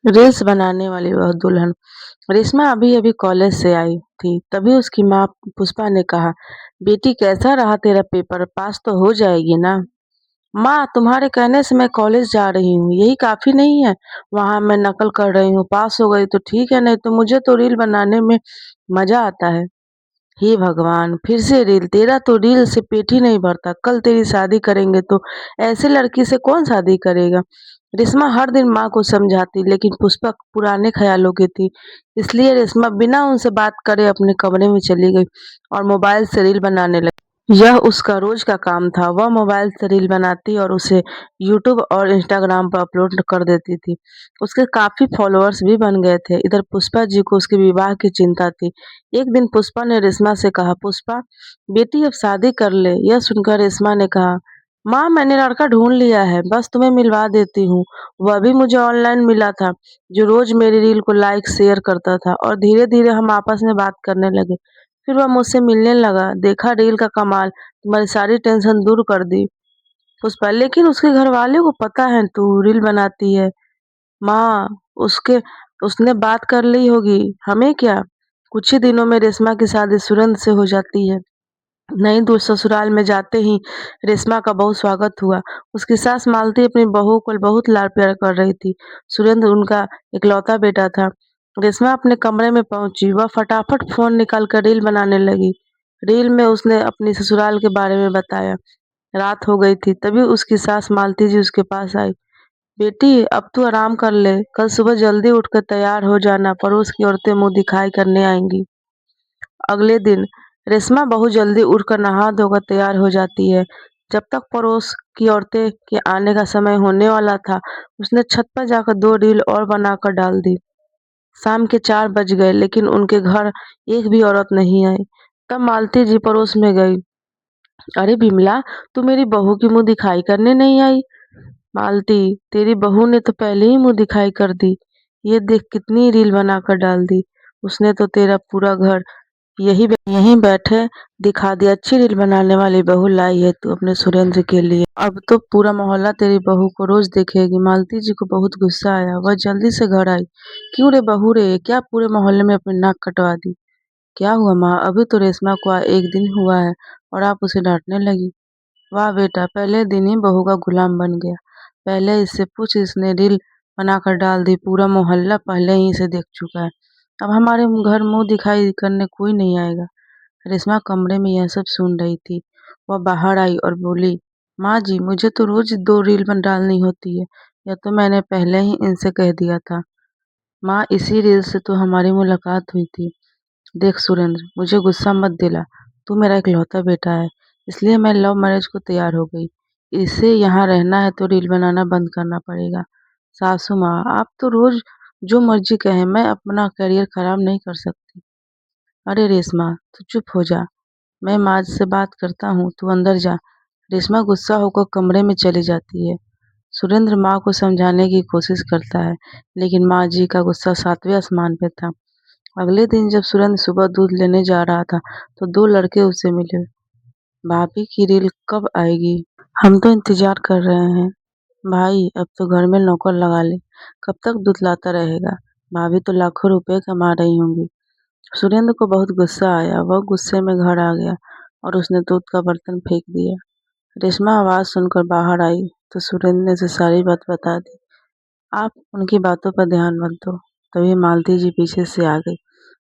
Reels बनाने वाली वह दुल्हन। रेशमा अभी अभी कॉलेज से आई थी, तभी उसकी माँ पुष्पा ने कहा, बेटी कैसा रहा तेरा पेपर, पास तो हो जाएगी ना। माँ, तुम्हारे कहने से मैं कॉलेज जा रही हूँ, यही काफी नहीं है? वहाँ मैं नकल कर रही हूँ, पास हो गई तो ठीक है, नहीं तो मुझे तो रील बनाने में मजा आता है। हे भगवान, फिर से रील! तेरा तो रील से पेट ही नहीं भरता। कल तेरी शादी करेंगे तो ऐसे लड़की से कौन शादी करेगा? रेशमा हर दिन माँ को समझाती, लेकिन पुष्पा पुराने ख्यालों की थी। इसलिए रेशमा बिना उनसे बात करे अपने कमरे में चली गई और मोबाइल से रील बनाने लगी। यह उसका रोज का काम था। वह मोबाइल से रील बनाती और उसे यूट्यूब और इंस्टाग्राम पर अपलोड कर देती थी। उसके काफी फॉलोअर्स भी बन गए थे। इधर पुष्पा जी को उसके विवाह की चिंता थी। एक दिन पुष्पा ने रेशमा से कहा, पुष्पा बेटी अब शादी कर ले। यह सुनकर रेशमा ने कहा, माँ मैंने लड़का ढूंढ लिया है, बस तुम्हें मिलवा देती हूँ। वह भी मुझे ऑनलाइन मिला था, जो रोज मेरी रील को लाइक शेयर करता था और धीरे धीरे हम आपस में बात करने लगे। फिर वह मुझसे मिलने लगा। देखा रील का कमाल, तुम्हारी सारी टेंशन दूर कर दी पुष्पा। लेकिन उसके घर वाले को पता है तू रील बनाती है। माँ, उसके उसने बात कर ली होगी, हमें क्या। कुछ ही दिनों में रेशमा की शादी सुरेंद्र से हो जाती है। नई दूर ससुराल में जाते ही रेशमा का बहुत स्वागत हुआ। उसकी सास मालती अपनी बहू को बहुत लाड प्यार कर रही थी। सुरेंद्र उनका इकलौता बेटा था। रेशमा अपने कमरे में पहुंची। वह फटाफट फोन निकाल कर रील बनाने लगी। रील में उसने अपनी ससुराल के बारे में बताया। रात हो गई थी, तभी उसकी सास मालती जी उसके पास आई। बेटी अब तू आराम कर ले, कल सुबह जल्दी उठकर तैयार हो जाना, पड़ोस की औरतें मुंह दिखाई करने आएंगी। अगले दिन रेशमा बहुत जल्दी उठकर नहा धोकर तैयार हो जाती है। जब तक पड़ोस की औरतें के आने का समय होने वाला था, उसने छत पर जाकर 2 रील और बनाकर डाल दी। शाम के 4 बज गए, लेकिन उनके घर एक भी औरत नहीं आई। तब मालती जी पड़ोस में गई। अरे बिमला, तू मेरी बहू की मुंह दिखाई करने नहीं आई? मालती, तेरी बहू ने तो पहले ही मुंह दिखाई कर दी। ये देख कितनी रील बनाकर डाल दी। उसने तो तेरा पूरा घर यहीं बैठे दिखा दिया। अच्छी रील बनाने वाली बहू लाई है तू अपने सुरेंद्र के लिए। अब तो पूरा मोहल्ला तेरी बहू को रोज देखेगी। मालती जी को बहुत गुस्सा आया। वह जल्दी से घर आई। क्यों रे बहू रे, क्या पूरे मोहल्ले में अपनी नाक कटवा दी? क्या हुआ माँ, अभी तो रेशमा को 1 दिन हुआ है और आप उसे डांटने लगी। वाह बेटा, पहले दिन ही बहू का गुलाम बन गया। पहले इससे पूछ, इसने रील बनाकर डाल दी, पूरा मोहल्ला पहले ही इसे देख चुका है। अब हमारे घर मुंह दिखाई करने कोई नहीं आएगा। रेशमा कमरे में यह सब सुन रही थी। वह बाहर आई और बोली, माँ जी मुझे तो रोज 2 रील बन डालनी होती है। यह तो मैंने पहले ही इनसे कह दिया था। माँ, इसी रील से तो हमारी मुलाकात हुई थी। देख सुरेंद्र, मुझे गुस्सा मत दिला। तू मेरा इकलौता बेटा है, इसलिए मैं लव मैरिज को तैयार हो गई। इसे यहाँ रहना है तो रील बनाना बंद करना पड़ेगा। सासू माँ, आप तो रोज जो मर्जी कहें, मैं अपना करियर खराब नहीं कर सकती। अरे रेशमा, तू चुप हो जा, मैं माँ से बात करता हूँ, तू अंदर जा। रेशमा गुस्सा होकर कमरे में चली जाती है। सुरेंद्र माँ को समझाने की कोशिश करता है, लेकिन माँ जी का गुस्सा 7वें आसमान पे था। अगले दिन जब सुरेंद्र सुबह दूध लेने जा रहा था, तो 2 लड़के उसे मिले। भाभी की रील कब आएगी? हम तो इंतजार कर रहे हैं। भाई अब तो घर में नौकर लगा ले, कब तक दूध लाता रहेगा? भाभी तो लाखों रुपए कमा रही होंगी। सुरेंद्र को बहुत गुस्सा आया। वह गुस्से में घर आ गया और उसने दूध का बर्तन फेंक दिया। रेशमा आवाज सुनकर बाहर आई तो सुरेंद्र ने उसे सारी बात बता दी। आप उनकी बातों पर ध्यान मत दो। तभी मालती जी पीछे से आ गई।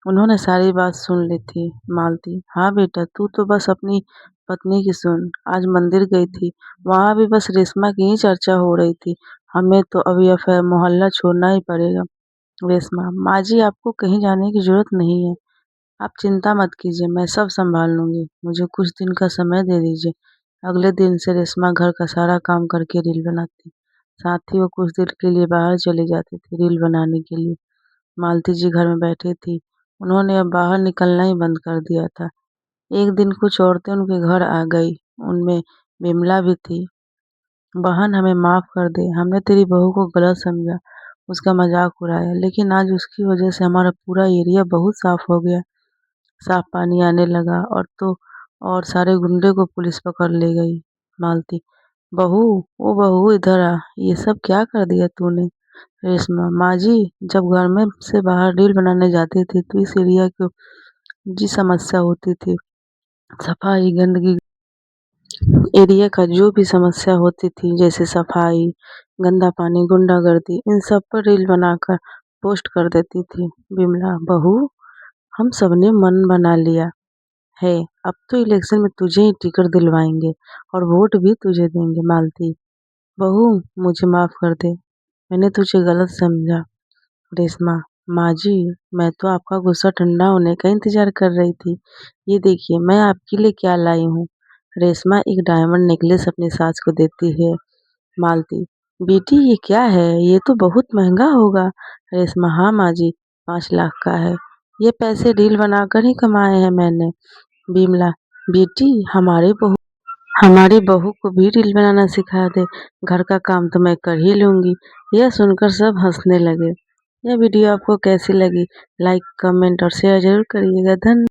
उन्होंने सारी बात सुन ली थी। मालती, हाँ बेटा, तू तो बस अपनी पत्नी की सुन। आज मंदिर गई थी, वहां भी बस रेशमा की ही चर्चा हो रही थी। हमें तो अब यह मोहल्ला छोड़ना ही पड़ेगा। रेशमा, माँ जी आपको कहीं जाने की जरूरत नहीं है। आप चिंता मत कीजिए, मैं सब संभाल लूंगी। मुझे कुछ दिन का समय दे दीजिए। अगले दिन से रेशमा घर का सारा काम करके रील बनाती। साथ ही वो कुछ देर के लिए बाहर चली जाती थी रील बनाने के लिए। मालती जी घर में बैठी थी। उन्होंने अब बाहर निकलना ही बंद कर दिया था। एक दिन कुछ औरतें उनके घर आ गई। उनमें बिमला भी थी। बहन, हमें माफ कर दे, हमने तेरी बहू को गलत समझा, उसका मजाक उड़ाया, लेकिन आज उसकी वजह से हमारा पूरा एरिया बहुत साफ हो गया। साफ पानी आने लगा और सारे गुंडे को पुलिस पकड़ ले गई। मालती, बहू, ओ बहू इधर आ, ये सब क्या कर दिया तूने? रेशमा, माँ जी जब घर में से बाहर रील बनाने जाती थी तो इस एरिया की जी समस्या होती थी। सफाई, गंदगी, एरिया का जो भी समस्या होती थी जैसे सफाई, गंदा पानी, गुंडागर्दी, इन सब पर रील बनाकर पोस्ट कर देती थी। बिमला, बहू हम सबने मन बना लिया है, अब तो इलेक्शन में तुझे ही टिकट दिलवाएंगे और वोट भी तुझे देंगे। मालती, बहू मुझे माफ कर दे, मैंने तुझे गलत समझा। रेशमा, माँ जी मैं तो आपका गुस्सा ठंडा होने का इंतजार कर रही थी। ये देखिए मैं आपके लिए क्या लाई हूँ। रेशमा एक डायमंड नेकलेस अपनी सास को देती है। मालती, बेटी ये क्या है, ये तो बहुत महंगा होगा। रेशमा, हाँ माँ जी 5 लाख का है, ये पैसे रील बनाकर ही कमाए हैं मैंने। बिमला, बेटी हमारी बहू को भी रील बनाना सिखा दे, घर का काम तो मैं कर ही लूंगी। यह सुनकर सब हंसने लगे। यह वीडियो आपको कैसी लगी? लाइक, कमेंट और शेयर जरूर करिएगा। धन्यवाद।